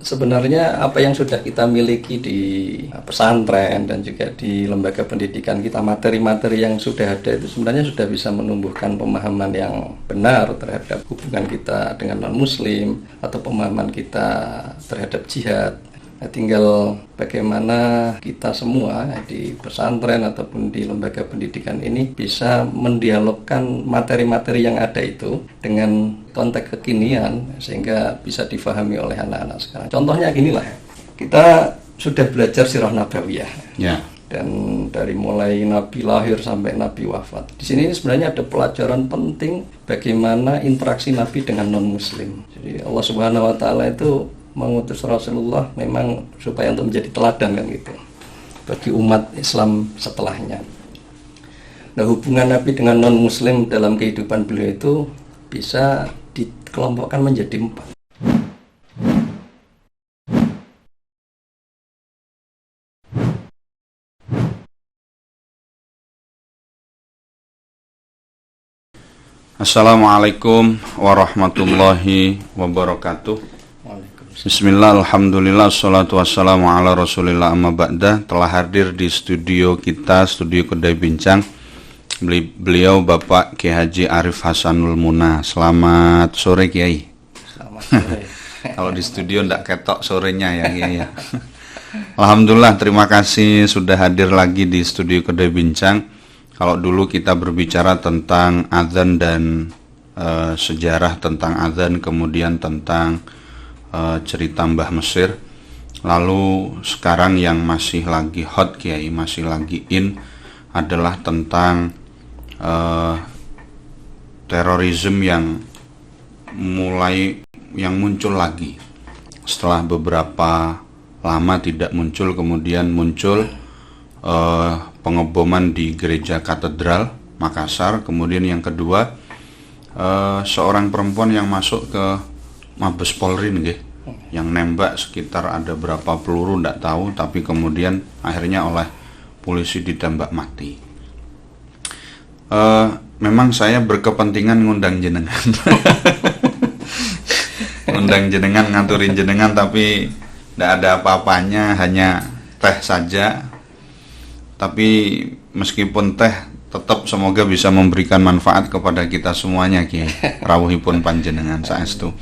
sebenarnya apa yang sudah kita miliki di pesantren dan juga di lembaga pendidikan kita, materi-materi yang sudah ada itu sebenarnya sudah bisa menumbuhkan pemahaman yang benar terhadap hubungan kita dengan non-muslim atau pemahaman kita terhadap jihad. Nah, tinggal bagaimana kita semua di pesantren ataupun di lembaga pendidikan ini bisa mendialogkan materi-materi yang ada itu dengan konteks kekinian sehingga bisa difahami oleh anak-anak sekarang. Contohnya ginilah, kita sudah belajar sirah nabawiyah. Ya. Dan dari mulai Nabi lahir sampai Nabi wafat. Di sini sebenarnya ada pelajaran penting bagaimana interaksi Nabi dengan non-muslim. Jadi Allah Subhanahu wa taala itu mengutus Rasulullah memang supaya untuk menjadi teladan kan gitu bagi umat Islam setelahnya. Nah, hubungan Nabi dengan non-muslim dalam kehidupan beliau itu bisa dikelompokkan menjadi 4. Assalamualaikum warahmatullahi wabarakatuh. Bismillah, alhamdulillah, assalatu wassalamu ala rasulillah, amma ba'da. Telah hadir di studio kita, studio Kedai Bincang, beliau Bapak Kiai Haji Arif Hasanul Munah. Selamat sore Kiai. Selamat sore. Kalau di studio ndak ketok sorenya ya Kiai ya. Alhamdulillah, terima kasih sudah hadir lagi di studio Kedai Bincang. Kalau dulu kita berbicara tentang azan dan sejarah tentang azan, kemudian tentang cerita Mbah Mesir. Lalu sekarang yang masih lagi hot Kiai, masih lagi in adalah tentang terorisme yang muncul lagi setelah beberapa lama tidak muncul. Kemudian muncul pengeboman di gereja katedral Makassar. Kemudian yang kedua, seorang perempuan yang masuk ke Mabes Polri nih, yang nembak sekitar ada berapa peluru nggak tahu, tapi kemudian akhirnya oleh polisi ditembak mati. Memang saya berkepentingan ngundang jenengan, ngundang jenengan, ngaturin jenengan, tapi nggak ada apa-apanya, hanya teh saja. Tapi meskipun teh, tetap semoga bisa memberikan manfaat kepada kita semuanya Kiai. Rawuhipun panjenengan saestu.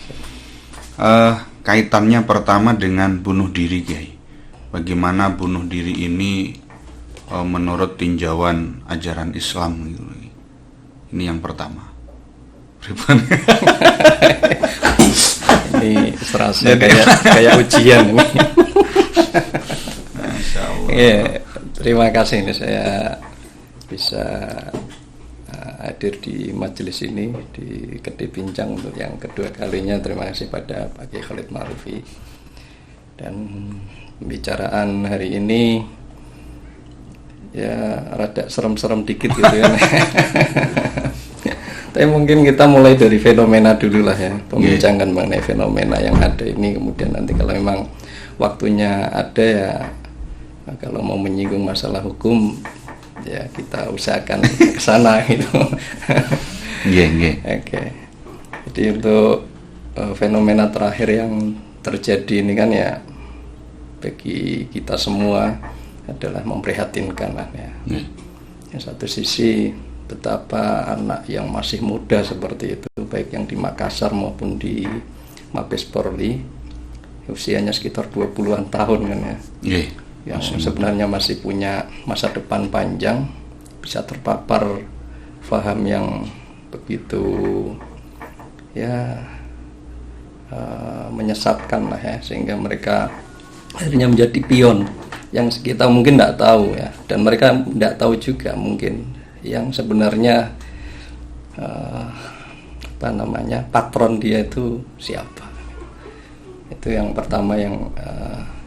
Kaitannya pertama dengan bunuh diri Kiai. Bagaimana bunuh diri ini menurut tinjauan ajaran Islam gitu. Ini yang pertama. Ini serasa kayak ujian ini. Masya Allah. Ya, terima kasih ini saya bisa hadir di majelis ini di Kedai Bincang untuk yang kedua kalinya. Terima kasih pada Pak Kiai Khalid Ma'rufi. Dan pembicaraan hari ini ya rada serem-serem dikit gitu ya. Tapi mungkin kita mulai dari fenomena dulu lah ya, pembincangan mengenai fenomena yang ada ini. Kemudian nanti kalau memang waktunya ada ya, kalau mau menyinggung masalah hukum ya kita usahakan ke sana gitu. Oke. Jadi untuk fenomena terakhir yang terjadi ini kan ya bagi kita semua adalah memprihatinkan lah ya. Yang satu sisi betapa anak yang masih muda seperti itu, baik yang di Makassar maupun di Mabes Polri, usianya sekitar 20-an tahun kan ya. Yang sebenarnya masih punya masa depan panjang, bisa terpapar faham yang begitu ya menyesatkan lah ya, sehingga mereka akhirnya menjadi pion yang kita mungkin tidak tahu ya, dan mereka tidak tahu juga mungkin yang sebenarnya patron dia itu siapa. Itu yang pertama yang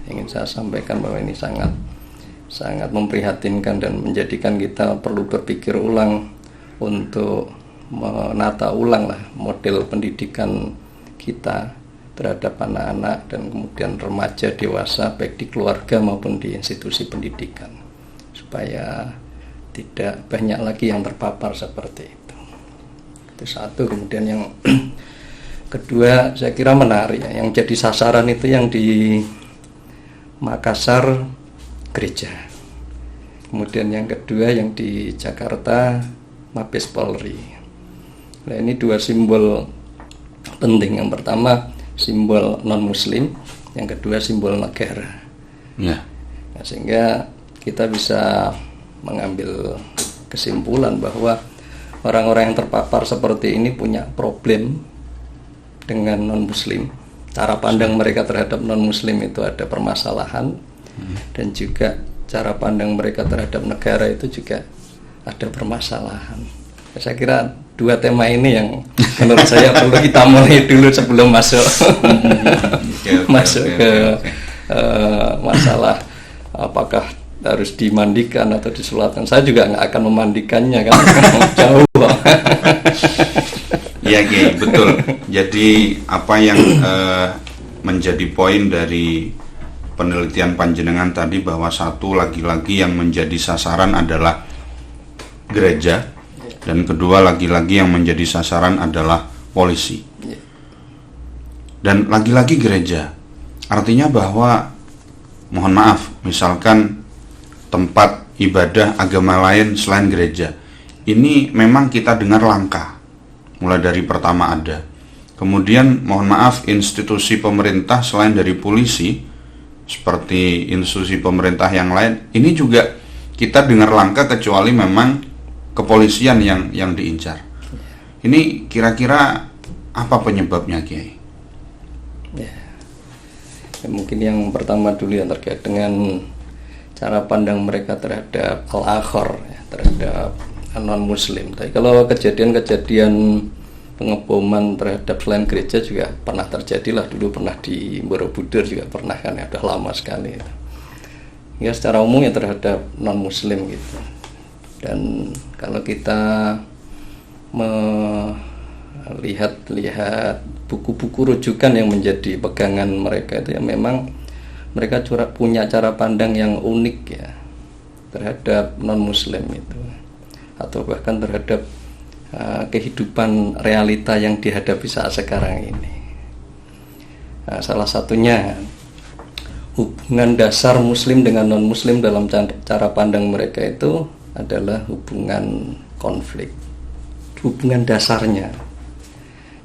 ingin saya sampaikan, bahwa ini sangat memprihatinkan dan menjadikan kita perlu berpikir ulang untuk menata ulang lah model pendidikan kita terhadap anak-anak dan kemudian remaja dewasa, baik di keluarga maupun di institusi pendidikan, supaya tidak banyak lagi yang terpapar seperti itu. Itu satu. Kemudian kedua saya kira menarik ya, yang jadi sasaran itu yang di Makassar gereja, kemudian yang kedua yang di Jakarta Mabes Polri. Nah, ini dua simbol penting. Yang pertama simbol non muslim, yang kedua simbol negara ya. Nah, sehingga kita bisa mengambil kesimpulan bahwa orang-orang yang terpapar seperti ini punya problem dengan non muslim. Cara pandang mereka terhadap non muslim itu ada permasalahan, dan juga cara pandang mereka terhadap negara itu juga ada permasalahan. Saya kira dua tema ini yang menurut saya perlu kita mulai dulu sebelum masuk ke masalah apakah harus dimandikan atau disolatkan. Saya juga nggak akan memandikannya kan, jauh. Iya, betul. Jadi apa yang menjadi poin dari penelitian panjenengan tadi, bahwa satu lagi-lagi yang menjadi sasaran adalah gereja, dan kedua lagi-lagi yang menjadi sasaran adalah polisi. Dan lagi-lagi gereja, artinya bahwa mohon maaf, misalkan tempat ibadah agama lain selain gereja, ini memang kita dengar langka. Mulai dari pertama ada, kemudian mohon maaf, institusi pemerintah selain dari polisi seperti institusi pemerintah yang lain, ini juga kita dengar langka, kecuali memang kepolisian yang diincar. Ini kira-kira apa penyebabnya, Kiai? Ya, mungkin yang pertama dulu yang terkait dengan cara pandang mereka terhadap al-akhor, ya, terhadap non muslim. Tapi kalau kejadian-kejadian pengeboman terhadap selain gereja juga pernah terjadi lah, dulu pernah di Borobudur juga pernah kan, ya, udah lama sekali. Ya secara umum ya terhadap non muslim gitu. Dan kalau kita melihat buku-buku rujukan yang menjadi pegangan mereka itu, ya memang mereka punya cara pandang yang unik ya terhadap non muslim itu, atau bahkan terhadap kehidupan realita yang dihadapi saat sekarang ini. Nah, salah satunya hubungan dasar muslim dengan non muslim dalam cara pandang mereka itu adalah hubungan konflik, hubungan dasarnya.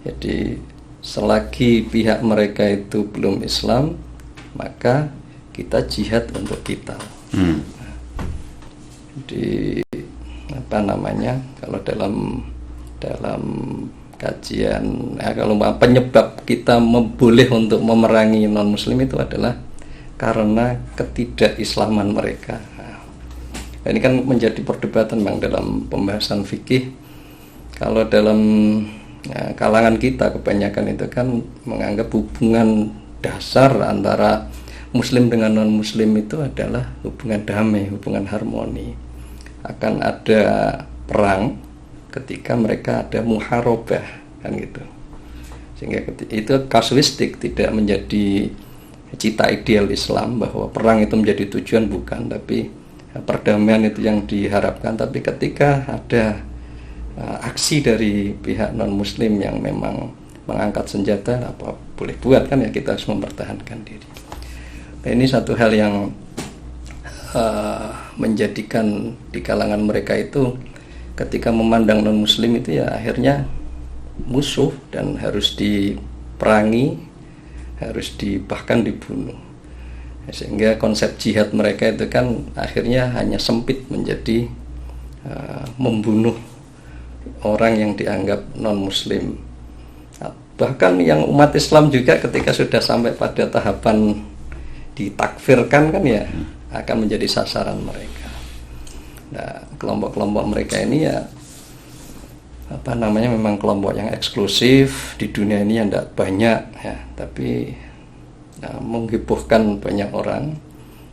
Jadi selagi pihak mereka itu belum Islam, maka kita jihad untuk kita. Jadi apa namanya, kalau dalam kajian, kalau penyebab kita boleh untuk memerangi non muslim itu adalah karena ketidakislaman mereka. Nah, ini kan menjadi perdebatan Bang dalam pembahasan fikih. Kalau dalam kalangan kita kebanyakan itu kan menganggap hubungan dasar antara muslim dengan non muslim itu adalah hubungan damai, hubungan harmoni. Akan ada perang ketika mereka ada muharabah kan gitu, sehingga itu kasuistik, tidak menjadi cita ideal Islam bahwa perang itu menjadi tujuan, bukan, tapi perdamaian itu yang diharapkan. Tapi ketika ada aksi dari pihak non muslim yang memang mengangkat senjata, apa boleh buat kan, ya kita harus mempertahankan diri. Nah, ini satu hal yang menjadikan di kalangan mereka itu ketika memandang non muslim itu ya akhirnya musuh dan harus diperangi, harus bahkan dibunuh. Sehingga konsep jihad mereka itu kan akhirnya hanya sempit menjadi membunuh orang yang dianggap non muslim. Bahkan yang umat Islam juga ketika sudah sampai pada tahapan ditakfirkan kan, ya akan menjadi sasaran mereka. Nah, kelompok-kelompok mereka ini ya apa namanya, memang kelompok yang eksklusif di dunia ini, yang tidak banyak ya, tapi menghebohkan banyak orang.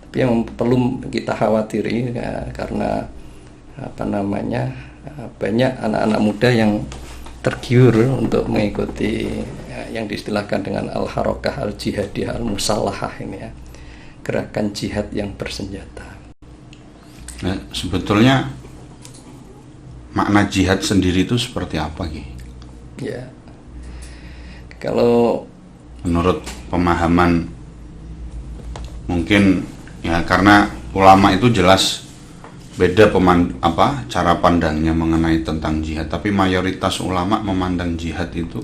Tapi yang perlu kita khawatiri ya, karena apa namanya, banyak anak-anak muda yang tergiur untuk mengikuti yang diistilahkan dengan al-harakah al-jihadiyah al-musallahah ini ya, gerakan jihad yang bersenjata. Nah, sebetulnya makna jihad sendiri itu seperti apa, Ki? Ya, Kalau menurut pemahaman mungkin ya, karena ulama itu jelas beda cara pandangnya mengenai tentang jihad, tapi mayoritas ulama memandang jihad itu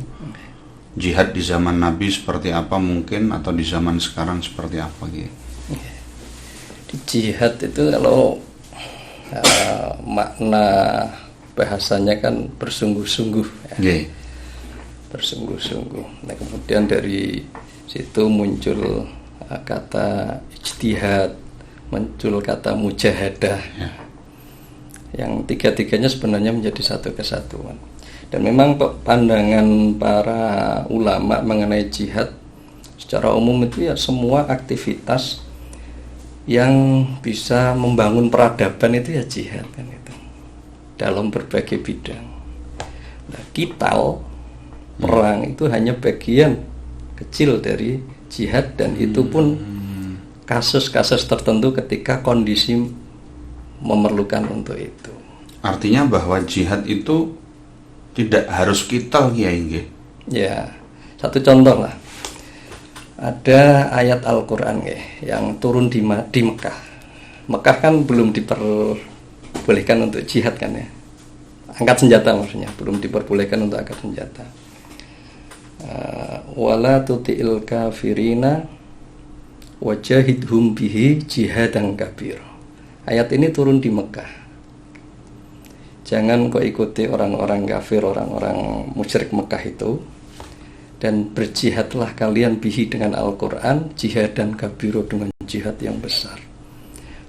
jihad di zaman Nabi seperti apa mungkin, atau di zaman sekarang seperti apa gitu. di jihad itu kalau makna bahasanya kan bersungguh-sungguh ya. Bersungguh-sungguh. Nah, kemudian dari situ muncul kata ijtihad, muncul kata mujahadah, yang tiga-tiganya sebenarnya menjadi satu kesatuan. Dan memang pandangan para ulama mengenai jihad secara umum itu ya semua aktivitas yang bisa membangun peradaban itu ya jihad kan itu, dalam berbagai bidang. Nah, perang itu hanya bagian kecil dari jihad, dan itu pun kasus-kasus tertentu ketika kondisi memerlukan untuk itu. Artinya bahwa jihad itu tidak harus qital, Kiai. Ya, satu contoh lah. Ada ayat Al-Qur'an yang turun di Mekah. Mekah kan belum diperbolehkan untuk jihad kan ya. Angkat senjata maksudnya, belum diperbolehkan untuk angkat senjata. Wala tuti'il kafirina wajahidhum bihi jihadan kabir. Ayat ini turun di Mekah. Jangan kau ikuti orang-orang kafir, orang-orang musyrik Mekah itu, dan berjihadlah kalian bihi dengan Al-Quran, jihadan kabiro, dengan jihad yang besar.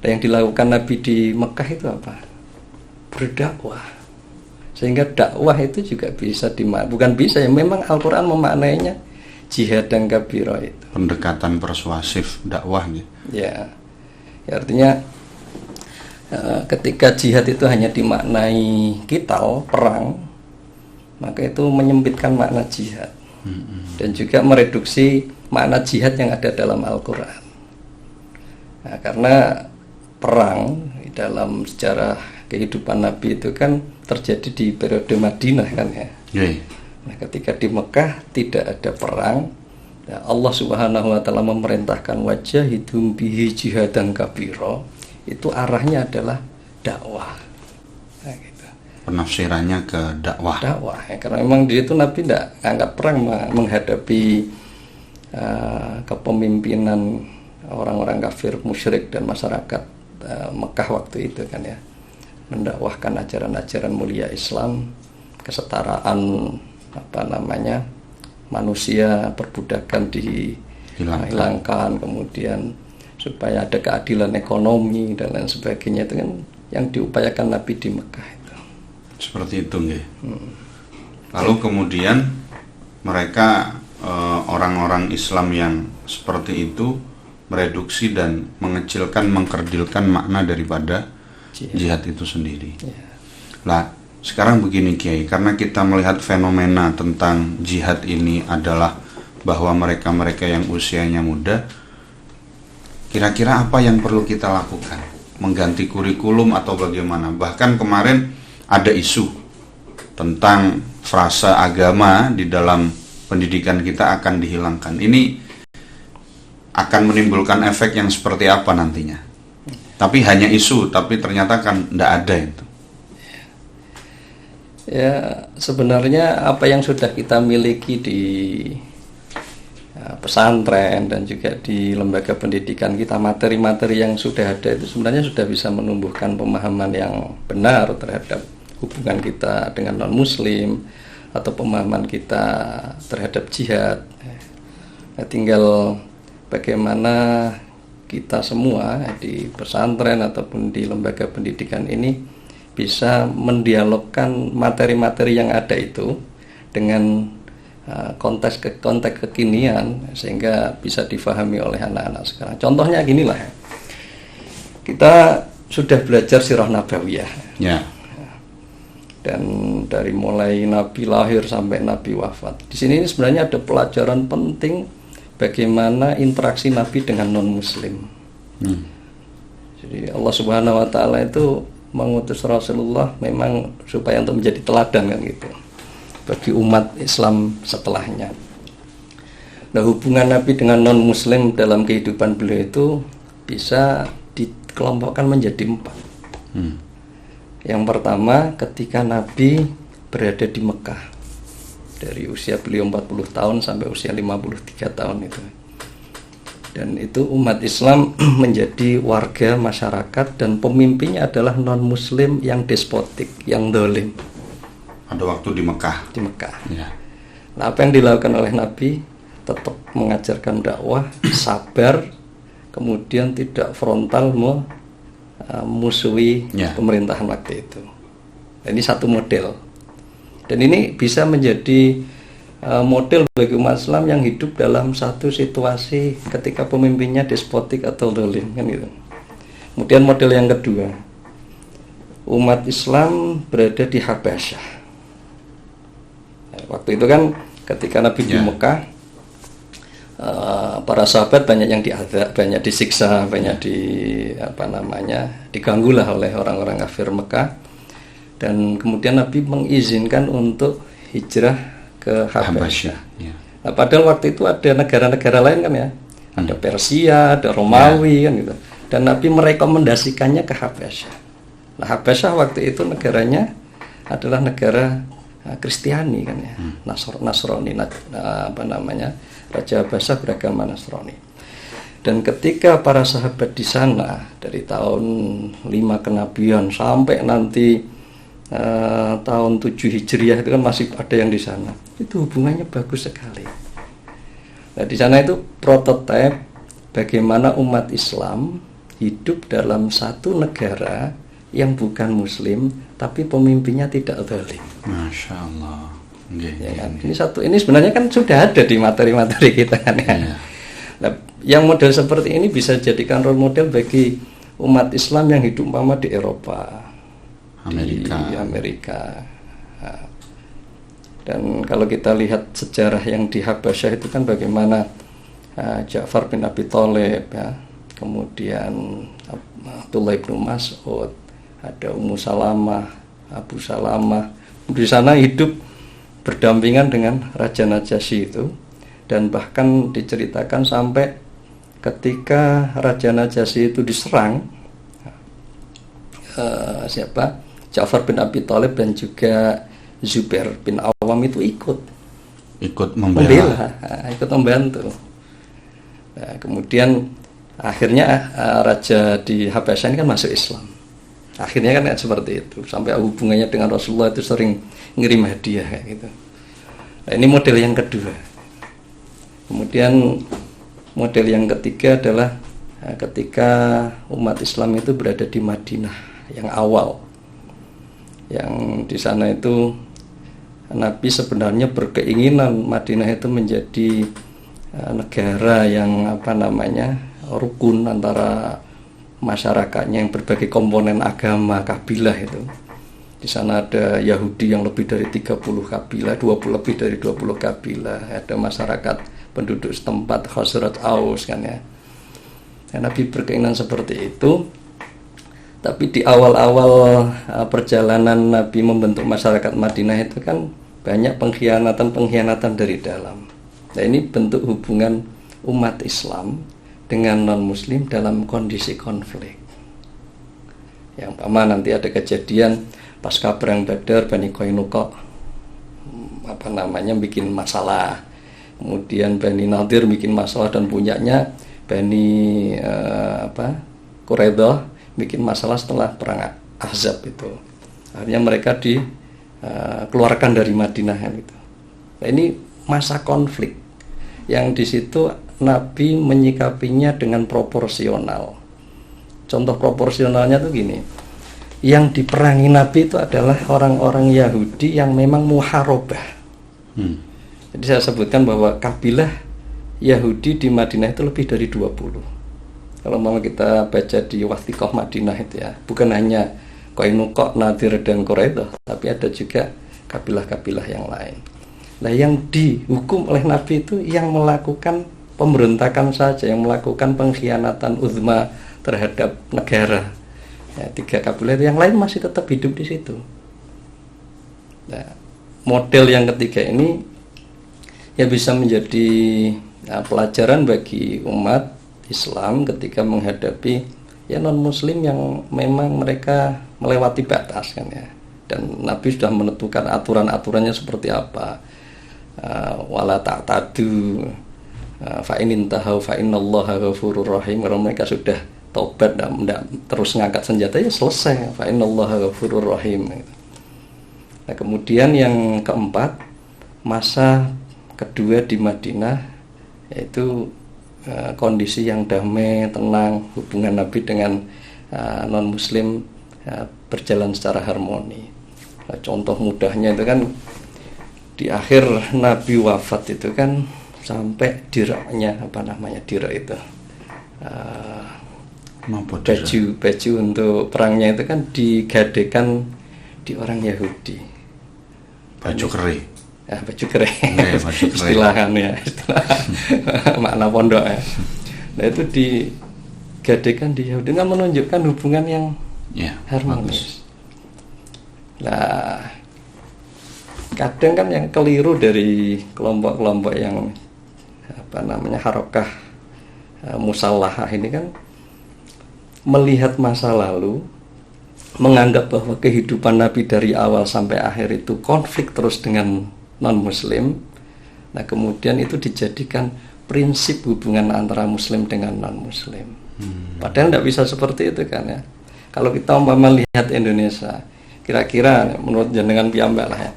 Dan yang dilakukan Nabi di Mekah itu apa? Berdakwah. Sehingga dakwah itu juga bisa bukan bisa ya, memang Al-Quran memaknainya jihad dan kabiro itu. Pendekatan persuasif dakwah gitu. Ya artinya ketika jihad itu hanya dimaknai qital, perang, maka itu menyempitkan makna jihad. Dan juga mereduksi makna jihad yang ada dalam Al-Quran. Nah, karena perang dalam sejarah kehidupan Nabi itu kan terjadi di periode Madinah kan ya. Nah, ketika di Mekah tidak ada perang, ya Allah Subhanahu wa taala memerintahkan wajahidhum bihi jihadan kabiro, itu arahnya adalah dakwah. Nah, gitu. Penafsirannya ke dakwah. Dakwah ya, karena memang di situ Nabi tidak angkat perang menghadapi kepemimpinan orang-orang kafir musyrik dan masyarakat Mekah waktu itu kan ya. Mendakwahkan ajaran-ajaran mulia Islam, kesetaraan manusia, perbudakan dihilangkan, kemudian supaya ada keadilan ekonomi dan lain sebagainya, itu kan yang diupayakan Nabi di Mekah itu. Seperti itu nggih. Lalu kemudian mereka orang-orang Islam yang seperti itu mereduksi dan mengecilkan, mengkerdilkan makna daripada jihad itu sendiri. Lah, sekarang begini Kiai, karena kita melihat fenomena tentang jihad ini adalah bahwa mereka-mereka yang usianya muda, kira-kira apa yang perlu kita lakukan? Mengganti kurikulum atau bagaimana? Bahkan kemarin ada isu tentang frasa agama di dalam pendidikan kita akan dihilangkan. Ini akan menimbulkan efek yang seperti apa nantinya? Tapi hanya isu, tapi ternyata kan tidak ada itu. Ya, sebenarnya apa yang sudah kita miliki di pesantren dan juga di lembaga pendidikan kita, materi-materi yang sudah ada itu sebenarnya sudah bisa menumbuhkan pemahaman yang benar terhadap hubungan kita dengan non-muslim atau pemahaman kita terhadap jihad. Nah, tinggal bagaimana kita semua di pesantren ataupun di lembaga pendidikan ini bisa mendialogkan materi-materi yang ada itu dengan konteks kekinian sehingga bisa difahami oleh anak-anak sekarang. Contohnya ginilah, kita sudah belajar sirah nabawiyah. Ya. Dan dari mulai Nabi lahir sampai Nabi wafat. Di sini sebenarnya ada pelajaran penting bagaimana interaksi Nabi dengan non-muslim. Jadi Allah Subhanahu wa taala itu mengutus Rasulullah memang supaya untuk menjadi teladan kan gitu bagi umat Islam setelahnya. Nah, hubungan Nabi dengan non-Muslim dalam kehidupan beliau itu bisa dikelompokkan menjadi 4. Yang pertama, ketika Nabi berada di Mekah, dari usia beliau 40 tahun sampai usia 53 tahun itu. Dan itu umat Islam menjadi warga masyarakat dan pemimpinnya adalah non-Muslim yang despotik, yang dolim. Ada waktu di Mekah. Di Mekah. Ya. Nah, apa yang dilakukan oleh Nabi? Tetap mengajarkan dakwah, sabar, kemudian tidak frontal memusuhi pemerintahan waktu itu. Ini satu model. Dan ini bisa menjadi model bagi umat Islam yang hidup dalam satu situasi ketika pemimpinnya despotik atau dolim, kan gitu. Kemudian model yang kedua, umat Islam berada di Habasyah. Waktu itu kan ketika Nabi di Mekah, para sahabat banyak yang diazab, banyak disiksa, banyak diganggulah oleh orang-orang kafir Mekah. Dan kemudian Nabi mengizinkan untuk hijrah ke Habasyah. Nah, padahal waktu itu ada negara-negara lain kan ya, ada Persia, ada Romawi kan gitu. Dan Nabi merekomendasikannya ke Habasyah. Nah, Habasyah waktu itu negaranya adalah negara Kristiani kan ya, Nasrani, Raja Habasyah beragama Nasrani. Dan ketika para sahabat di sana dari tahun 5 kenabian sampai nanti tahun 7 Hijriah itu kan masih ada yang di sana. Itu hubungannya bagus sekali. Nah, di sana itu prototipe bagaimana umat Islam hidup dalam satu negara yang bukan Muslim, tapi pemimpinnya tidak zalim. Masya Allah. Ya kan? Ini sebenarnya kan sudah ada di materi-materi kita kan ya. Nah, yang model seperti ini bisa jadikan role model bagi umat Islam yang hidup di Eropa, di Amerika. Nah, dan kalau kita lihat sejarah yang di Habasyah itu kan bagaimana Ja'far bin Abi Thalib ya, kemudian Abdullah bin Mas'ud, ada Ummu Salamah, Abu Salamah di sana hidup berdampingan dengan Raja Najasyi itu. Dan bahkan diceritakan sampai ketika Raja Najasyi itu diserang, Ja'far bin Abi Thalib dan juga Zubair bin Awam itu ikut membela, ikut membantu. Nah, kemudian akhirnya raja di Habasyah ini kan masuk Islam. Akhirnya kan seperti itu, sampai hubungannya dengan Rasulullah itu sering ngirim hadiah kayak gitu. Nah, ini model yang kedua. Kemudian model yang ketiga adalah ketika umat Islam itu berada di Madinah yang awal, yang di sana itu Nabi sebenarnya berkeinginan Madinah itu menjadi negara yang rukun antara masyarakatnya yang berbagai komponen agama, kabilah itu. Di sana ada Yahudi yang lebih dari 30 kabilah, lebih dari 20 kabilah, ada masyarakat penduduk setempat Khazraj Aus kan ya. Dan Nabi berkeinginan seperti itu. Tapi di awal-awal perjalanan Nabi membentuk masyarakat Madinah itu kan banyak pengkhianatan dari dalam. Nah, ini bentuk hubungan umat Islam dengan non-Muslim dalam kondisi konflik. Yang pertama nanti ada kejadian pasca perang Badar, Bani Qainuqa bikin masalah. Kemudian Bani Nadir bikin masalah dan punyanya Bani Quraidah bikin masalah setelah perang Ahzab itu. Akhirnya mereka dikeluarkan dari Madinah kan gitu. Nah, ini masa konflik yang di situ Nabi menyikapinya dengan proporsional. Contoh proporsionalnya tuh gini. Yang diperangi Nabi itu adalah orang-orang Yahudi yang memang muharobah. Jadi saya sebutkan bahwa kabilah Yahudi di Madinah itu lebih dari 20. Kalau mau kita baca di Wathiqah Madinah itu ya, bukan hanya Qainuqa, Nadir dan Quraidah, tapi ada juga kabilah-kabilah yang lain. Nah, yang dihukum oleh Nabi itu yang melakukan pemberontakan saja, yang melakukan pengkhianatan uzma terhadap negara. Ya, 3 kabilah itu, yang lain masih tetap hidup di situ. Nah, model yang ketiga ini ya bisa menjadi Nah, pelajaran bagi umat Islam ketika menghadapi ya non muslim yang memang mereka melewati batas kan ya. Dan Nabi sudah menentukan aturan-aturannya seperti apa. Wala ta'tadu fa in intahu fa innallaha ghafurur rahim. Kalau mereka sudah taubat dan terus ngangkat senjata ya selesai, fa innallaha ghafurur rahim. Nah, kemudian yang keempat, masa kedua di Madinah yaitu kondisi yang damai, tenang, hubungan Nabi dengan non muslim berjalan secara harmoni. Nah, contoh mudahnya itu kan di akhir Nabi wafat itu kan sampai diraknya dirak itu baju untuk perangnya itu kan digadekan di orang Yahudi, baju kering. Baju kering istilah makna pondok ya. Nah itu digadekan di Yahudi kan menunjukkan hubungan yang harmonis. Nah kadang kan yang keliru dari kelompok-kelompok yang harokah musallahah ini kan melihat masa lalu, menganggap bahwa kehidupan Nabi dari awal sampai akhir itu konflik terus dengan non-muslim. Nah kemudian itu dijadikan prinsip hubungan antara muslim dengan non-muslim. Padahal tidak bisa seperti itu kan ya. Kalau kita melihat Indonesia, kira-kira menurut jenengan piyambak lah ya,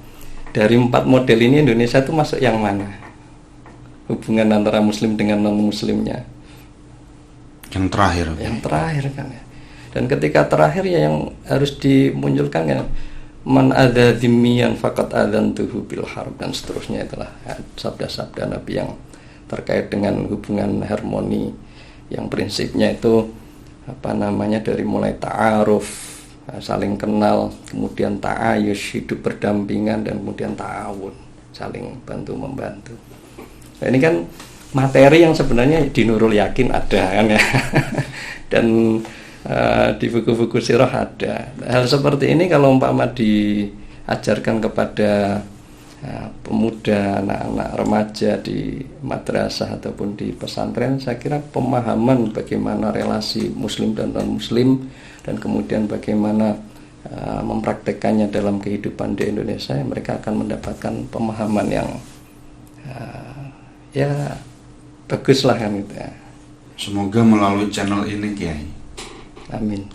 dari 4 model ini Indonesia itu masuk yang mana? Hubungan antara muslim dengan non-muslimnya. Yang terakhir. Yang terakhir kan ya. Dan ketika terakhir ya yang harus dimunculkan ya, man adza dzimmiyan faqad adzantuhu bil harb, dan seterusnya itulah ya, sabda-sabda Nabi yang terkait dengan hubungan harmoni yang prinsipnya itu dari mulai ta'aruf, saling kenal, kemudian ta'ayush, hidup berdampingan, dan kemudian ta'awun, saling bantu membantu. Nah, ini kan materi yang sebenarnya di Nurul Yakin ada kan ya. Dan di buku-buku sirah ada. Hal seperti ini kalau umpama diajarkan kepada pemuda, anak-anak remaja di madrasah ataupun di pesantren, saya kira pemahaman bagaimana relasi muslim dan non-muslim dan kemudian bagaimana mempraktekannya dalam kehidupan di Indonesia, mereka akan mendapatkan pemahaman yang ya bagus lah kan gitu ya. Semoga melalui channel ini Kiai. Amin.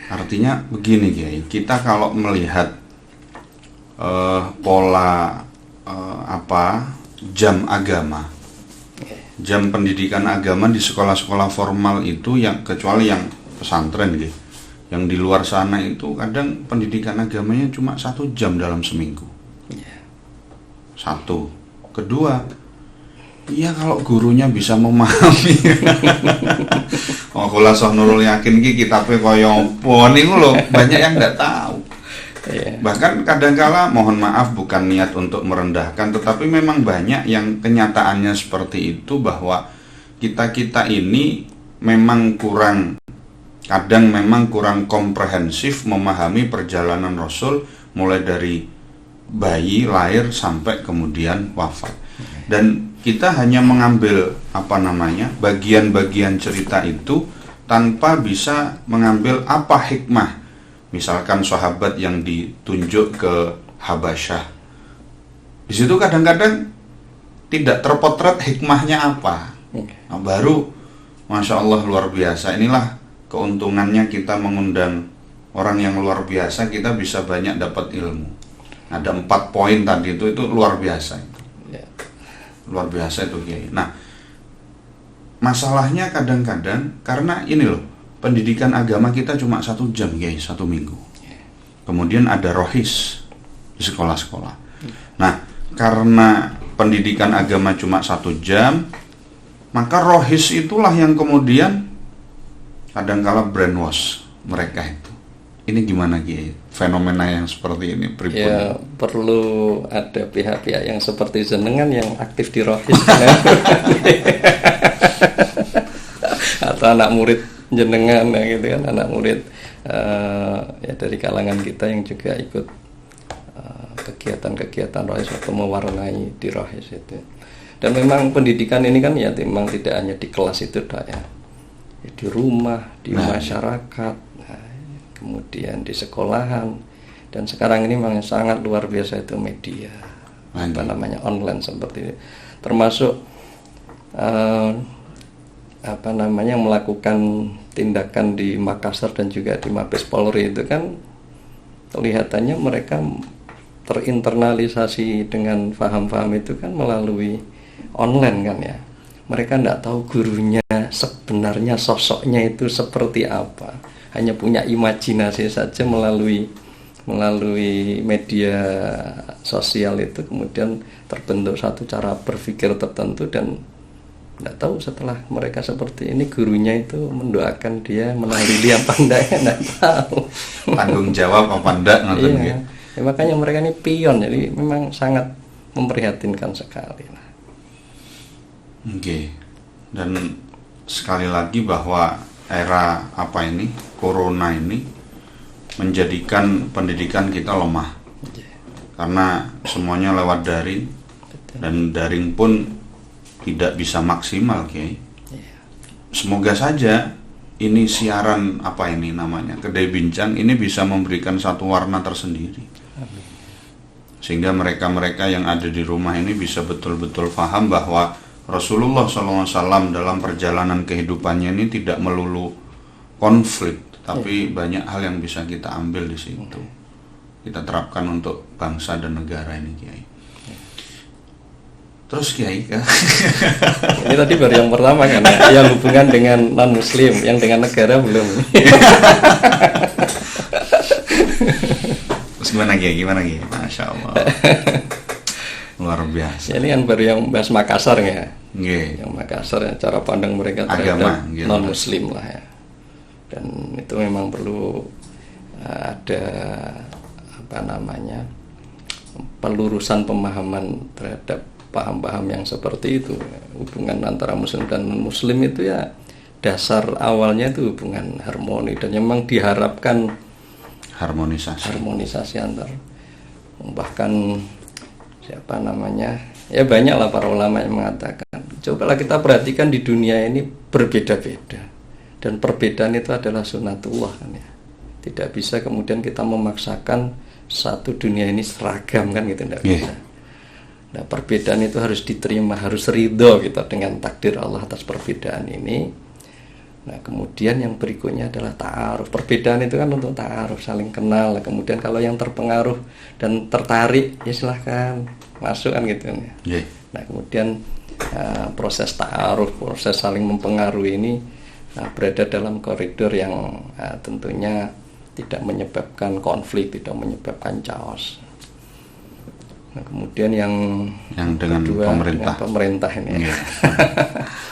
Artinya begini Kiai, kita kalau melihat pola jam agama, jam pendidikan agama di sekolah-sekolah formal itu, yang kecuali yang pesantren gitu, yang di luar sana itu kadang pendidikan agamanya cuma 1 jam dalam seminggu. Satu. Kedua, iya kalau gurunya bisa memahami. Khulasah Nurul Yakin ki kitabnya kaya apa niku lho, banyak yang enggak tahu. Bahkan kadangkala, mohon maaf bukan niat untuk merendahkan, tetapi memang banyak yang kenyataannya seperti itu, bahwa kita ini memang kadang memang kurang komprehensif memahami perjalanan Rasul mulai dari bayi lahir sampai kemudian wafat. Dan kita hanya mengambil bagian-bagian cerita itu tanpa bisa mengambil apa hikmah. Misalkan sahabat yang ditunjuk ke Habasyah, di situ kadang-kadang tidak terpotret hikmahnya apa. Nah, baru Masya Allah luar biasa. Inilah keuntungannya kita mengundang orang yang luar biasa, kita bisa banyak dapat ilmu. Ada 4 poin tadi itu luar biasa. Luar biasa itu Kiai. Nah, masalahnya kadang-kadang karena ini loh, pendidikan agama kita cuma 1 jam Kiai, 1 minggu. Kemudian ada rohis di sekolah-sekolah. Nah, karena pendidikan agama cuma 1 jam, maka rohis itulah yang kemudian kadangkala brainwash mereka itu. Ini gimana Kiai? Fenomena yang seperti ini pripun? Ya perlu ada pihak-pihak yang seperti jenengan yang aktif di rohis. Atau anak murid jenengan ya gitu kan, anak murid ya dari kalangan kita yang juga ikut kegiatan-kegiatan rohis atau mewarnai di rohis itu. Dan memang pendidikan ini kan ya memang tidak hanya di kelas itu dah ya, di rumah, di masyarakat, nah, kemudian di sekolahan, dan sekarang ini memang sangat luar biasa itu media, apa namanya, online seperti ini, termasuk apa namanya, melakukan tindakan di Makassar dan juga di Mabes Polri itu kan kelihatannya mereka terinternalisasi dengan paham-paham itu kan melalui online kan ya. Mereka tidak tahu gurunya sebenarnya sosoknya itu seperti apa, hanya punya imajinasi saja melalui media sosial itu, kemudian terbentuk satu cara berpikir tertentu, dan tidak tahu setelah mereka seperti ini gurunya itu mendoakan dia menang lili apa enggak, tidak tahu tanggung jawab apa enggak. Iya. Ya, makanya mereka ini pion, jadi memang sangat memprihatinkan sekali. Oke. Dan sekali lagi bahwa era apa ini, corona ini menjadikan pendidikan kita lemah. Karena semuanya lewat daring. Dan daring pun tidak bisa maksimal, Kiai. Semoga saja ini siaran apa ini namanya, Kedai Bincang ini bisa memberikan satu warna tersendiri. Sehingga mereka-mereka yang ada di rumah ini bisa betul-betul paham bahwa Rasulullah SAW dalam perjalanan kehidupannya ini tidak melulu konflik, tapi banyak hal yang bisa kita ambil di situ. Kita terapkan untuk bangsa dan negara ini, Kiai. Terus Kiai, ini tadi baru yang pertama kan ya, yang hubungan dengan non-muslim, yang dengan negara belum. Terus gimana Kiai? Masya Allah. Luar biasa. Ini kan baru yang bahas Makassar ya. Yang Makassar ya, cara pandang mereka terhadap non-muslim lah ya. Dan itu memang perlu ada apa namanya, pelurusan pemahaman terhadap paham-paham yang seperti itu. Hubungan antara muslim dan non-muslim itu ya dasar awalnya itu hubungan harmoni, dan memang diharapkan harmonisasi antar, bahkan siapa namanya, ya banyaklah para ulama yang mengatakan, cobalah kita perhatikan di dunia ini berbeda-beda, dan perbedaan itu adalah sunnatullah kan ya. Tidak bisa kemudian kita memaksakan satu dunia ini seragam kan gitu, tidak bisa. Nah, perbedaan itu harus diterima, harus ridho kita dengan takdir Allah atas perbedaan ini. Nah, kemudian yang berikutnya adalah ta'aruf. Perbedaan itu kan untuk ta'aruf, saling kenal. Kemudian kalau yang terpengaruh dan tertarik, ya silahkan masuk kan gitu ya. Nah, kemudian proses ta'aruf, proses saling mempengaruhi ini berada dalam koridor yang tentunya tidak menyebabkan konflik, tidak menyebabkan chaos. Nah, kemudian yang dengan kedua, pemerintah ini ya.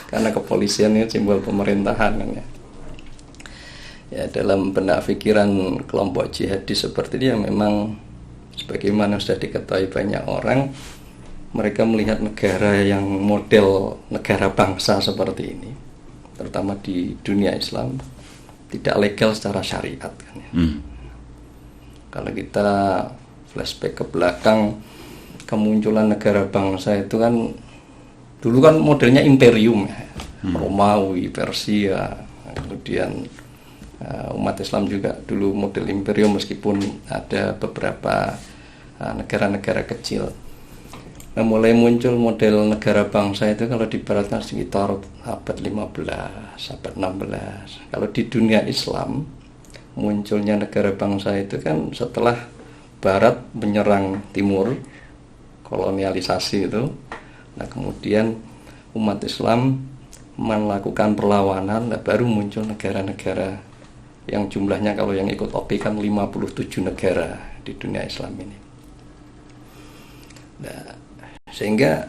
Karena kepolisian ini simbol pemerintahan kan ya. Ya, dalam benak pikiran kelompok jihadis seperti dia memang sebagaimana sudah diketahui banyak orang, mereka melihat negara yang model negara bangsa seperti ini, terutama di dunia Islam, tidak legal secara syariat kan ya. Kalau kita flashback ke belakang, kemunculan negara bangsa itu kan dulu kan modelnya imperium ya, Romawi, Persia, kemudian umat Islam juga dulu model imperium, meskipun ada beberapa negara-negara kecil. Nah, mulai muncul model negara bangsa itu kalau dibaratkan sekitar abad 15, abad 16. Kalau di dunia Islam munculnya negara bangsa itu kan setelah Barat menyerang Timur, kolonialisasi itu. Nah, kemudian umat Islam melakukan perlawanan, nah baru muncul negara-negara yang jumlahnya kalau yang ikut OP kan 57 negara di dunia Islam ini. Nah, sehingga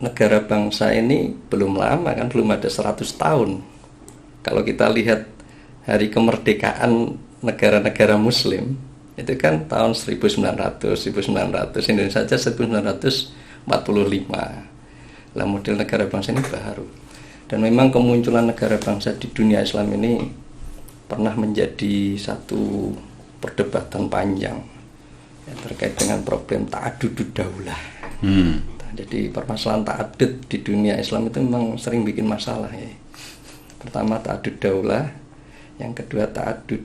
negara bangsa ini belum lama kan, belum ada 100 tahun. Kalau kita lihat hari kemerdekaan negara-negara muslim itu kan tahun 1900 Indonesia saja 1945. Lah model negara bangsa ini baru. Dan memang kemunculan negara bangsa di dunia Islam ini pernah menjadi satu perdebatan panjang ya, terkait dengan problem ta'adudud daulah. Jadi permasalahan ta'adud di dunia Islam itu memang sering bikin masalah ya. Pertama ta'adud daulah, yang kedua ta'adud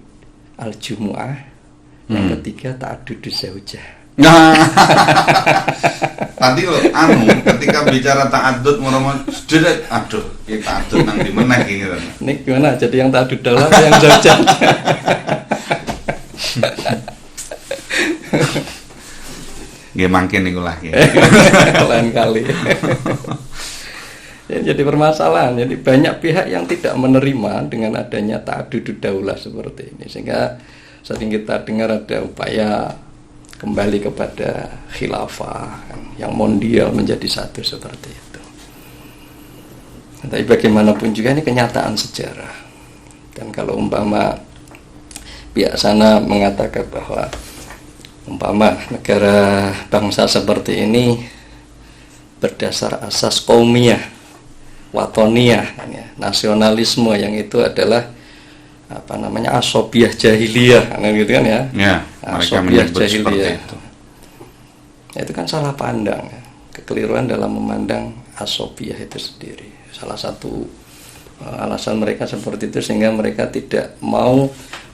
al-jumu'ah, yang ketiga ta'adud zaujah. Nah, tadi lo ketika bicara ta'adud meromot, aduh, kita ta'adud nang di mana gitu. Ini gimana? Jadi yang ta'adud daulah atau yang zaujah? Nggih mangke niku lah ya. Lain kali. Ya, jadi permasalahan. Jadi banyak pihak yang tidak menerima dengan adanya ta'adud daulah seperti ini, sehingga sering kita dengar ada upaya kembali kepada khilafah yang mondial menjadi satu seperti itu. Tapi bagaimanapun juga ini kenyataan sejarah. Dan kalau umpama pihak sana mengatakan bahwa umpama negara bangsa seperti ini berdasar asas qaumiyah, watoniyah, ya, nasionalisme yang itu adalah asobiah jahiliyah, gitu kan ya? Ya, mereka menyebut seperti itu. Ya, itu kan salah pandang, ya. Kekeliruan dalam memandang asobiah itu sendiri. Salah satu alasan mereka seperti itu sehingga mereka tidak mau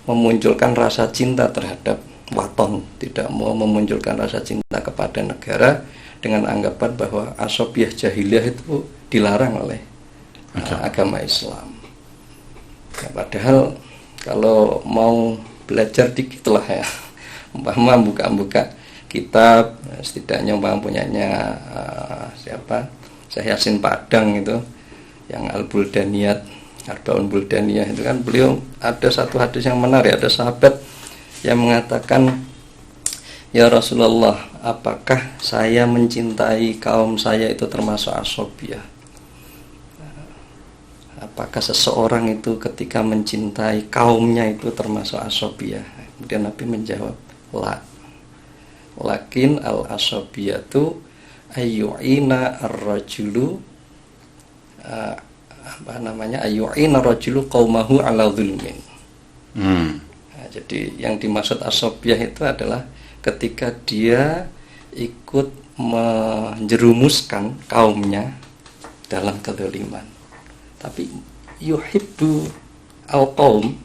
memunculkan rasa cinta terhadap waton, tidak mau memunculkan rasa cinta kepada negara dengan anggapan bahwa asobiah jahiliyah itu dilarang oleh agama Islam. Ya, padahal kalau mau belajar dikit lah ya, umpama buka-buka kitab, setidaknya umpama punyanya siapa, Syekh Yasin Padang itu, yang Al-Buldaniyat, Arbaun Buldaniyah itu kan beliau ada satu hadis yang menarik, ada sahabat yang mengatakan, ya Rasulullah, apakah saya mencintai kaum saya itu termasuk asobiah? Apakah seseorang itu ketika mencintai kaumnya itu termasuk asobiah? Kemudian Nabi menjawab, la. Lakin al-asobiyatu ayyu'ina ar-rajulu ayyu'ina ar-rajulu qaumahu ala dhulmin. Jadi yang dimaksud asobiah itu adalah ketika dia ikut menjerumuskan kaumnya dalam kezaliman. Tapi yuhibbu al-qaum,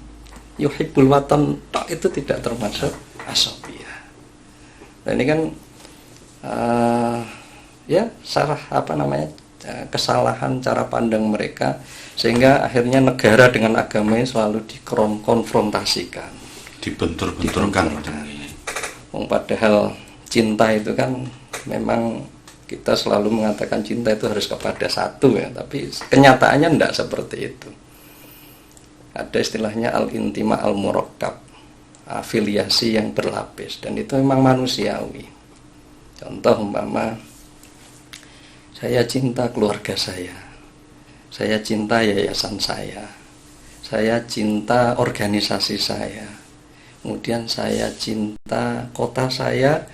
yuhibbul watan, itu tidak termasuk asobiah. Nah, ini kan kesalahan cara pandang mereka, sehingga akhirnya negara dengan agama ini selalu dikonfrontasikan, dibentur-benturkan. Padahal cinta itu kan memang kita selalu mengatakan cinta itu harus kepada satu ya, tapi kenyataannya tidak seperti itu. Ada istilahnya al-intima al-murakkab, afiliasi yang berlapis, dan itu memang manusiawi. Contoh umpama saya cinta keluarga saya cinta yayasan saya cinta organisasi saya, kemudian saya cinta kota saya,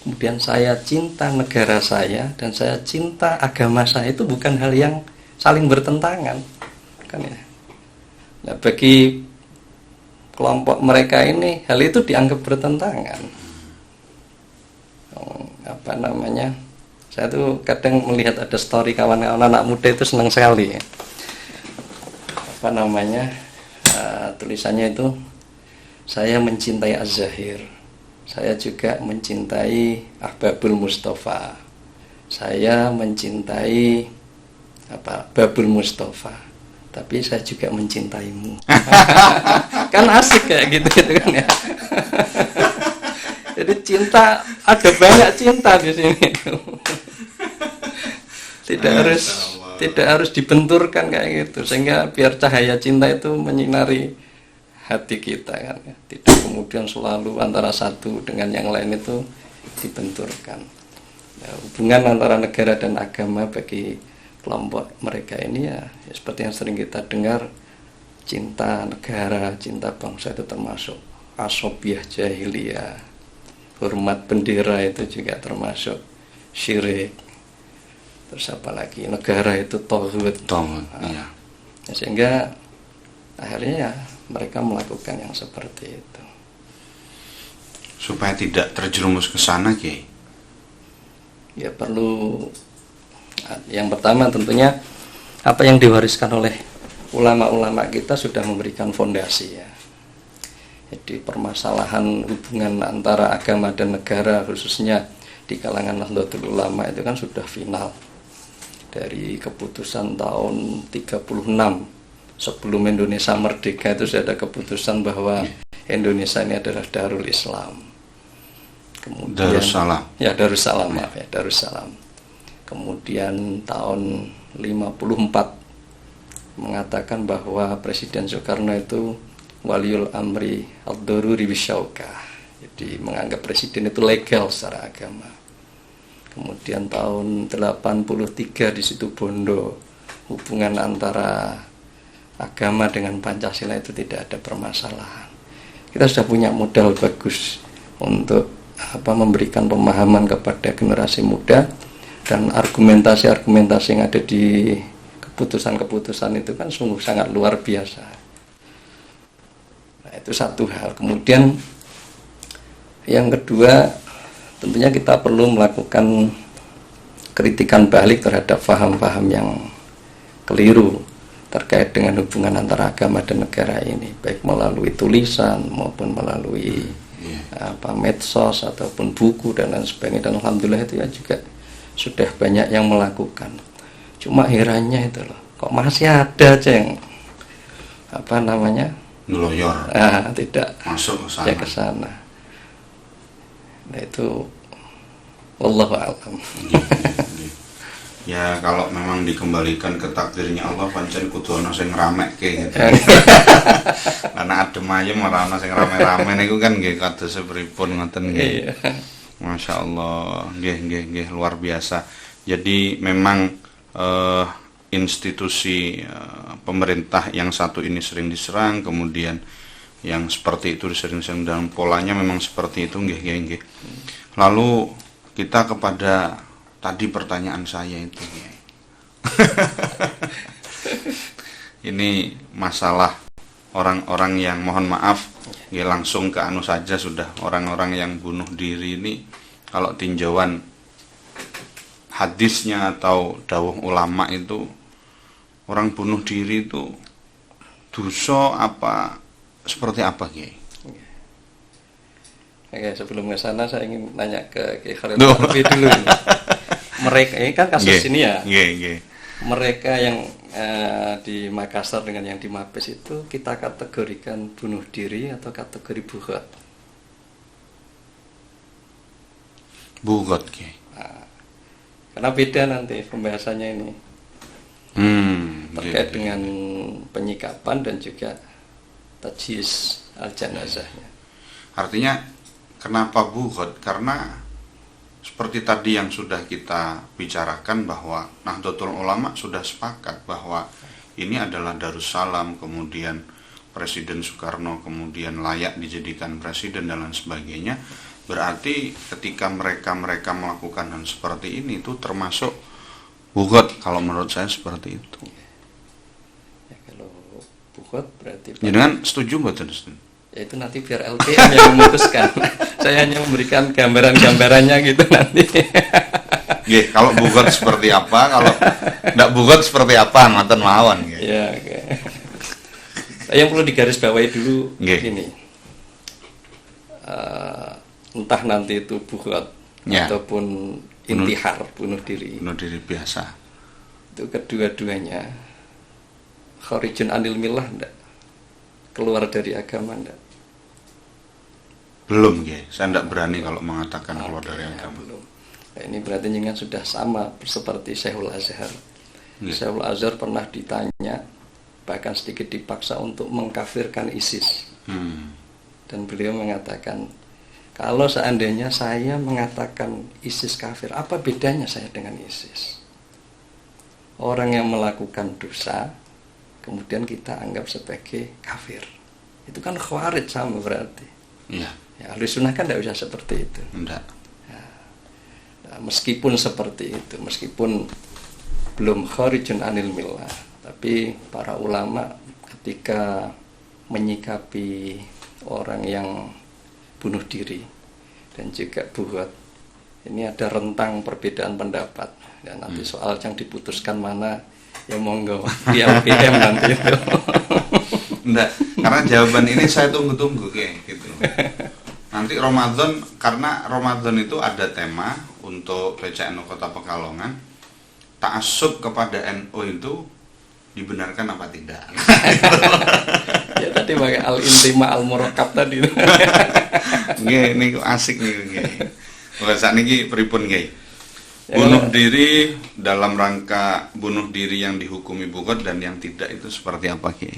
kemudian saya cinta negara saya, dan saya cinta agama saya. Itu bukan hal yang saling bertentangan, kan ya. Nah, bagi kelompok mereka ini hal itu dianggap bertentangan. Saya tuh kadang melihat ada story kawan-kawan anak muda itu senang sekali. Tulisannya itu, saya mencintai Az-Zahir, saya juga mencintai Ahbabul Mustafa, saya mencintai Babul Mustafa, tapi saya juga mencintaimu. Kan asik kayak gitu kan ya. Jadi cinta, ada banyak cinta di sini. Tidak harus dibenturkan kayak gitu, sehingga biar cahaya cinta itu menyinari hati kita kan ya. Tidak kemudian selalu antara satu dengan yang lain itu dibenturkan. Nah, hubungan antara negara dan agama bagi kelompok mereka ini ya seperti yang sering kita dengar, cinta negara, cinta bangsa itu termasuk asobiah jahiliyah. Hormat bendera itu juga termasuk syirik. Terus apa lagi, negara itu tauhid. Iya. Sehingga akhirnya ya mereka melakukan yang seperti itu. Supaya tidak terjerumus ke sana, Kiai. Ya perlu Nah, yang pertama tentunya apa yang diwariskan oleh ulama-ulama kita sudah memberikan fondasi ya. Jadi permasalahan hubungan antara agama dan negara khususnya di kalangan Nahdlatul Ulama itu kan sudah final. Dari keputusan tahun 36 sebelum Indonesia merdeka itu sudah ada keputusan bahwa Indonesia ini adalah Darul Islam. Kemudian Darussalam. Ya, Darussalam, maaf ya, Darussalam. Kemudian tahun 54 mengatakan bahwa Presiden Soekarno itu waliul amri ad-daruri bisyaukah. Jadi menganggap presiden itu legal secara agama. Kemudian tahun 83 di situ Bondo, hubungan antara agama dengan Pancasila itu tidak ada permasalahan. Kita sudah punya modal bagus untuk memberikan pemahaman kepada generasi muda, dan argumentasi-argumentasi yang ada di keputusan-keputusan itu kan sungguh sangat luar biasa. Nah, itu satu hal. Kemudian yang kedua, tentunya kita perlu melakukan kritikan balik terhadap paham-paham yang keliru terkait dengan hubungan antara agama dan negara ini, baik melalui tulisan maupun melalui medsos ataupun buku dan lain sebagainya. Dan alhamdulillah itu ya juga sudah banyak yang melakukan. Cuma herannya itu loh, kok masih ada aja yang ngeloyor, tidak masuk ke sana. Nah itu wallahu a'lam. Ya kalau memang dikembalikan ke takdirnya Allah, pancen kudu ana sing ngeramekke gitu. Karena adem ayem ora ana sing rame-rame niku kan nggih kados pripun ngoten nggih. Masya Allah, nggih luar biasa. Jadi memang institusi pemerintah yang satu ini sering diserang, kemudian yang seperti itu sering-sering, dalam polanya memang seperti itu, nggih. Lalu kita kepada tadi pertanyaan saya itu, ini masalah orang-orang yang, mohon maaf, langsung ke anu saja sudah, orang-orang yang bunuh diri ini, kalau tinjauan hadisnya atau dawuh ulama itu, orang bunuh diri itu dosa apa, seperti apa Kiai? Oke, sebelum ke sana saya ingin nanya ke Kiai Khalil lebih dulu. Mereka ini kan kasus ini ya. Mereka yang di Makassar dengan yang di Mabes itu kita kategorikan bunuh diri atau kategori bugat? Bugat Kiai. Nah, karena beda nanti pembahasannya ini. Terkait dengan penyikapan dan juga tajhiz al-janazahnya. Artinya kenapa bugat? Karena seperti tadi yang sudah kita bicarakan bahwa Nahdlatul Ulama sudah sepakat bahwa ini adalah Darussalam, kemudian Presiden Soekarno kemudian layak dijadikan presiden dan lain sebagainya. Berarti ketika mereka melakukan hal seperti ini itu termasuk bugat, kalau menurut saya seperti itu. Ya, kalau bugat berarti Jangan setuju betul. Ya itu nanti biar LPM yang memutuskan. Saya hanya memberikan gambaran-gambarannya gitu nanti. Kalau bugat seperti apa, kalau tidak bugat seperti apa, ngoten mawon. Ya, yang perlu digarisbawahi dulu ini. Entah nanti itu bugat ataupun intihar, bunuh diri biasa, itu kedua-duanya kharijun anil millah, enggak, keluar dari agama, enggak? Belum saya enggak berani kalau mengatakan keluar dari agama. Belum. Nah, ini berarti jangan sudah sama seperti Syekhul Azhar. Syekhul Azhar pernah ditanya, bahkan sedikit dipaksa untuk mengkafirkan ISIS. Dan beliau mengatakan, kalau seandainya saya mengatakan ISIS kafir, apa bedanya saya dengan ISIS? Orang yang melakukan dosa, kemudian kita anggap sebagai kafir. Itu kan khawarij sama berarti. Iya. Ya, Ahlus Sunnah kan tidak usah seperti itu. Enggak. Nah, meskipun seperti itu, meskipun belum kharijun anil millah, tapi para ulama ketika menyikapi orang yang bunuh diri dan juga bugat, ini ada rentang perbedaan pendapat. Dan nanti soal yang diputuskan mana, ya monggo di LPM nanti itu. Enggak, karena jawaban ini saya tunggu-tunggu kayak gitu. Nanti Ramadan, karena Ramadan itu ada tema untuk PCNU Kota Pekalongan, ta'assub kepada NU itu dibenarkan apa tidak? Ya tadi pakai al-intima al-murakab tadi. Nggih, ini asik nih nggih. Wah, sakniki pripun nggih? Bunuh diri dalam rangka bunuh diri yang dihukumi bugot dan yang tidak itu seperti apa Ki?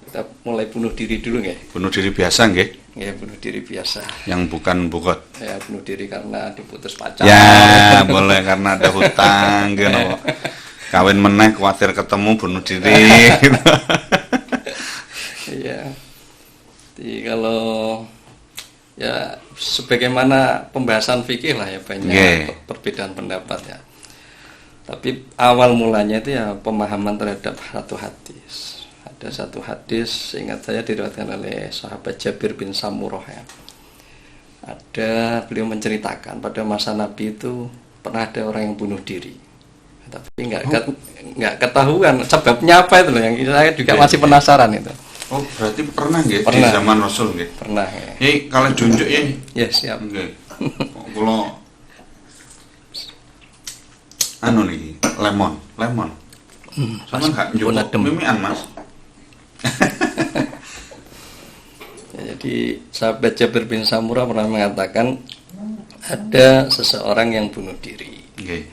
Kita mulai bunuh diri dulu nggih. Bunuh diri biasa nggih? Ya bunuh diri biasa. Yang bukan bugot. Ya bunuh diri karena diputus pacar. Ya, boleh karena ada hutang gitu. Kawin meneh khawatir ketemu bunuh diri gitu. Iya. Jadi kalau ya sebagaimana pembahasan fikih lah ya banyak perbedaan pendapat ya. Tapi awal mulanya itu ya pemahaman terhadap satu hadis. Ada satu hadis, ingat saya diriwayatkan oleh sahabat Jabir bin Samurah ya. Ada beliau menceritakan pada masa Nabi itu pernah ada orang yang bunuh diri. Tapi nggak ketahuan sebabnya apa itu loh, yang saya juga masih penasaran itu. Oh, berarti pernah nggih di zaman Rasul nggih? Pernah ya. Kalau junjuk ya. Ya, siap. Nggih. Kula anu niki, lemon. Sama enggak njupuk mimian, Mas? Ya, jadi sahabat Jabir bin Samurah pernah mengatakan ada seseorang yang bunuh diri. Okay.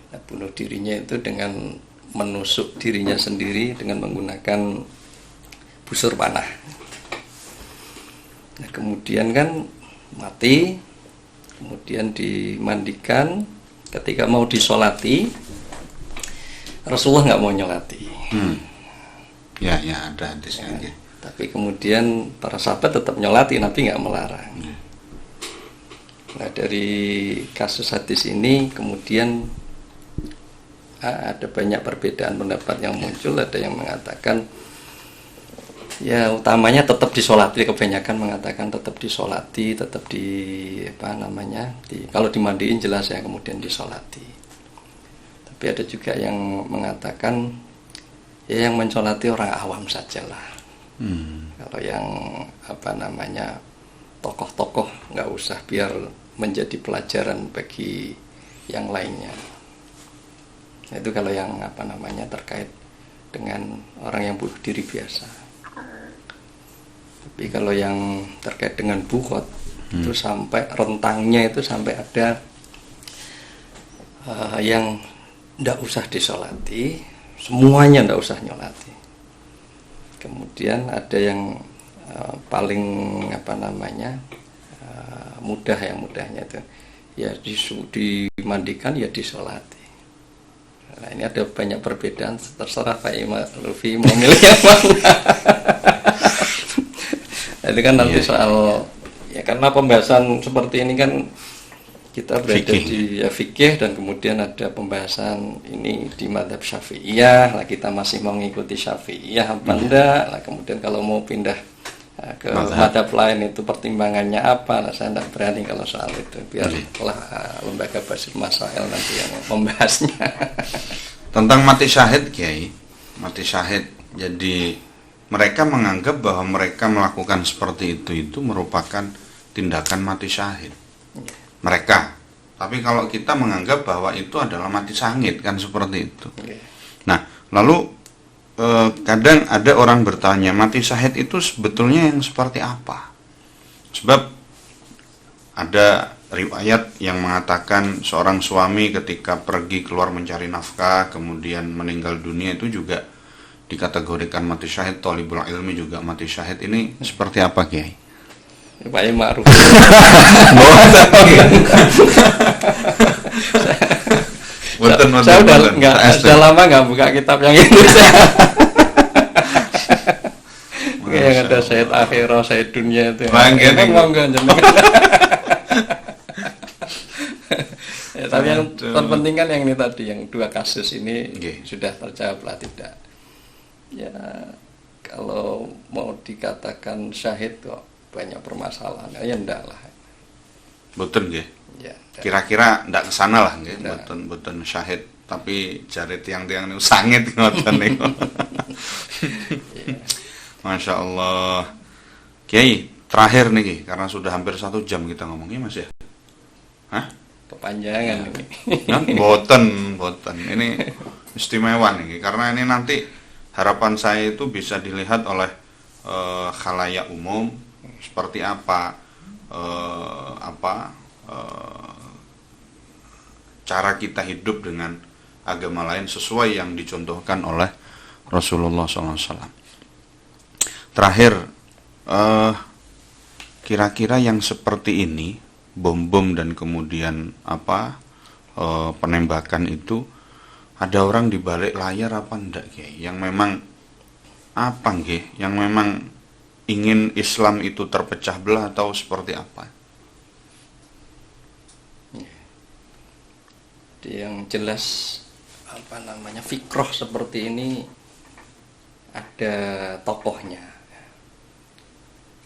Nah, bunuh dirinya itu dengan menusuk dirinya sendiri dengan menggunakan busur panah. Nah, kemudian kan mati, kemudian dimandikan. Ketika mau disolati, Rasulullah nggak mau nyolati. Ya ada hadisnya. Ya. Tapi kemudian para sahabat tetap nyolati, Nabi nggak melarang. Nah, dari kasus hadis ini kemudian ada banyak perbedaan pendapat yang muncul. Ada yang mengatakan ya utamanya tetap disolati, kebanyakan mengatakan tetap disolati, tetap kalau dimandiin jelas ya kemudian disolati. Tapi ada juga yang mengatakan ya yang mensolati orang awam sajalah. Kalau yang tokoh-tokoh nggak usah, biar menjadi pelajaran bagi yang lainnya. Itu kalau yang terkait dengan orang yang bunuh diri biasa. Tapi kalau yang terkait dengan bukhot itu sampai rentangnya itu sampai ada yang ndak usah disolati, semuanya ndak usah nyolati. Kemudian ada yang paling mudahnya itu ya dimandikan ya disolati. Nah, ini ada banyak perbedaan, terserah Pak Imam Lufi mau milih yang mana. Itu kan nanti soal ya, karena pembahasan seperti ini kan kita berada di fikih dan kemudian ada pembahasan ini di mazhab Syafi'iyah. Lah kita masih mau mengikuti Syafi'iyah apa enggak? Lah kemudian kalau mau pindah ke mazhab lain itu pertimbangannya apa? Nah, saya tidak berani kalau soal itu. Biarlah lembaga Basil Masail nanti yang membahasnya. Tentang mati syahid, Kiai. Mati syahid. Jadi mereka menganggap bahwa mereka melakukan seperti itu merupakan tindakan mati syahid. Mereka. Tapi kalau kita menganggap bahwa itu adalah mati sangit, kan seperti itu. Nah, lalu kadang ada orang bertanya, mati syahid itu sebetulnya yang seperti apa? Sebab ada riwayat yang mengatakan seorang suami ketika pergi keluar mencari nafkah kemudian meninggal dunia itu juga dikategorikan mati syahid. Thalibul ilmi juga mati syahid. Ini seperti apa, Kiai? Pak Ma'ruf. Saya udah lama nggak buka kitab yang itu. Yang ada Sayyid Akhirah, Sayyid Dunia itu. Ya, tapi yang terpenting kan yang ini tadi, yang dua kasus ini sudah terjawab lah tidak. Ya kalau mau dikatakan syahid kok banyak permasalahan, ya enggak lah. Betul nggih. Ya. Kira-kira ndak kesana lah nggih, mboten syahid, tapi jare tiang-tiang niku sangit ngoten niku. Masya Allah. Kiai, terakhir nih, karena sudah hampir 1 jam kita ngomongnya Mas ya. Hah? Kepanjangan ini. Nah, boten. Ini istimewa nih, karena ini nanti harapan saya itu bisa dilihat oleh khalayak umum seperti apa cara kita hidup dengan agama lain sesuai yang dicontohkan oleh Rasulullah SAW. Terakhir, kira-kira yang seperti ini, bom-bom dan kemudian penembakan itu, ada orang di balik layar apa enggak, Kiai? Yang memang yang memang ingin Islam itu terpecah belah atau seperti apa? Yang jelas fikroh seperti ini ada tokohnya.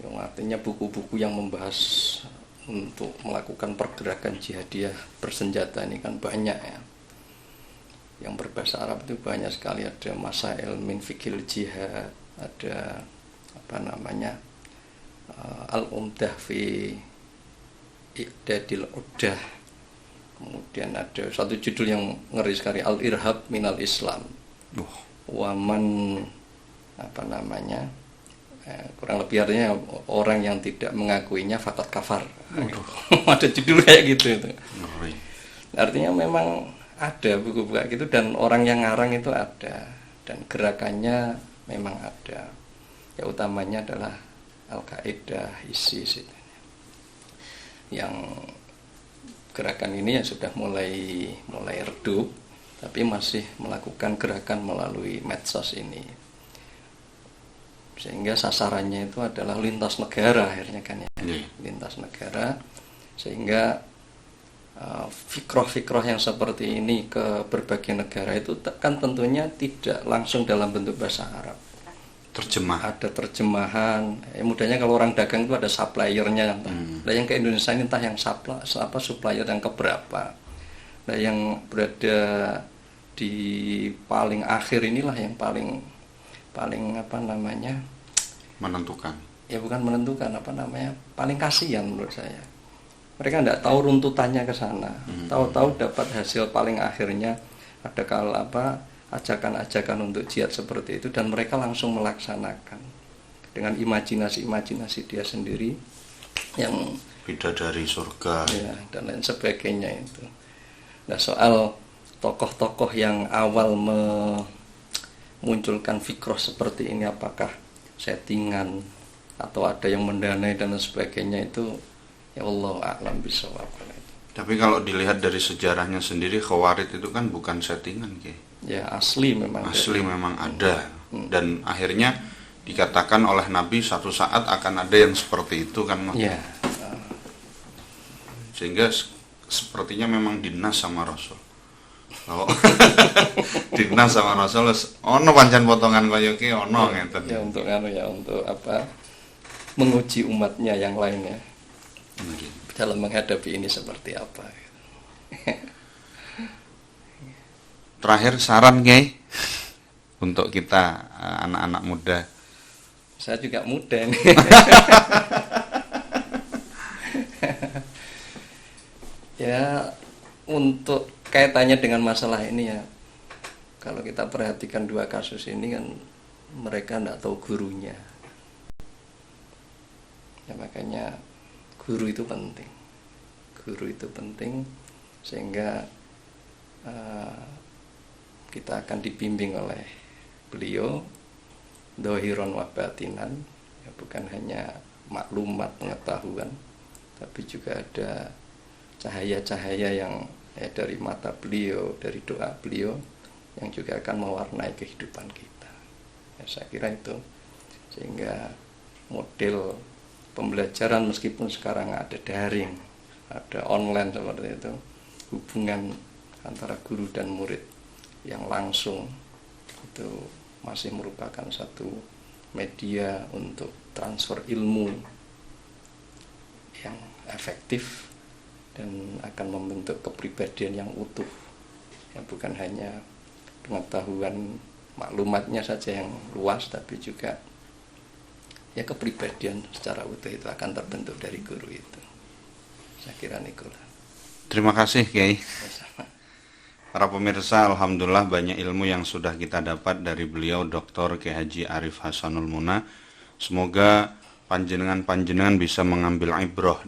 Yang artinya buku-buku yang membahas untuk melakukan pergerakan jihadiyah bersenjata ini kan banyak ya. Yang berbahasa Arab itu banyak sekali, ada Masail min Fiqhil Jihad, ada Al-Umdah fi I'dadil Uddah. Kemudian ada satu judul yang ngeri sekali, Al-Irhab minal Islam. Waman kurang lebih artinya orang yang tidak mengakuinya fakat kafar. Ada judul kayak gitu itu. Artinya memang ada buku-buku kayak gitu, dan orang yang ngarang itu ada, dan gerakannya memang ada. Ya utamanya adalah Al-Qaeda, ISIS itu. Yang gerakan ini ya sudah mulai redup, tapi masih melakukan gerakan melalui medsos ini. Sehingga sasarannya itu adalah lintas negara akhirnya kan ya. Lintas negara, sehingga fikroh-fikroh yang seperti ini ke berbagai negara itu kan tentunya tidak langsung dalam bentuk bahasa Arab. Ada terjemahan. Mudahnya kalau orang dagang itu ada suppliernya. Nah, yang ke Indonesia ini entah yang supplier yang keberapa. Nah, yang berada di paling akhir inilah yang paling menentukan. Ya bukan menentukan, paling kasihan menurut saya. Mereka tidak tahu runtutannya ke sana. Tahu-tahu dapat hasil paling akhirnya ada ajakan-ajakan untuk jihad seperti itu, dan mereka langsung melaksanakan dengan imajinasi dia sendiri yang bidadari surga ya, dan lain sebagainya itu. Nah, soal tokoh-tokoh yang awal memunculkan fikroh seperti ini, apakah settingan atau ada yang mendanai dan sebagainya, itu ya Allah a'lam bishawab. Tapi kalau dilihat dari sejarahnya sendiri, Khawarij itu kan bukan settingan, Kiai. Ya asli memang ada. Dan akhirnya dikatakan oleh Nabi satu saat akan ada yang seperti itu kan. Ya. Sehingga sepertinya memang dinas sama Rasul. Dinas sama Rasul ono pancen potongan kaya ki ono ngeten. Ya untuk menguji umatnya yang lainnya. Dalam menghadapi ini seperti apa. Terakhir saran, Kiai, untuk kita anak-anak muda. Saya juga muda nih. Ya, untuk kaitannya dengan masalah ini ya, kalau kita perhatikan 2 kasus ini kan mereka tidak tahu gurunya. Ya makanya guru itu penting. Sehingga kita akan dibimbing oleh beliau dohiron wa batinan, ya, bukan hanya maklumat pengetahuan, tapi juga ada cahaya-cahaya yang dari mata beliau, dari doa beliau, yang juga akan mewarnai kehidupan kita. Ya, saya kira itu. Sehingga model pembelajaran meskipun sekarang ada daring, ada online seperti itu, hubungan antara guru dan murid yang langsung itu masih merupakan satu media untuk transfer ilmu yang efektif, dan akan membentuk kepribadian yang utuh, ya bukan hanya pengetahuan maklumatnya saja yang luas, tapi juga ya kepribadian secara utuh itu akan terbentuk dari guru itu. Saya kira Nikola. Terima kasih Kiai. Sama. Para pemirsa, alhamdulillah banyak ilmu yang sudah kita dapat dari beliau Dr. Kiai Haji Arif Hasanul Munah. Semoga panjenengan bisa mengambil ibrah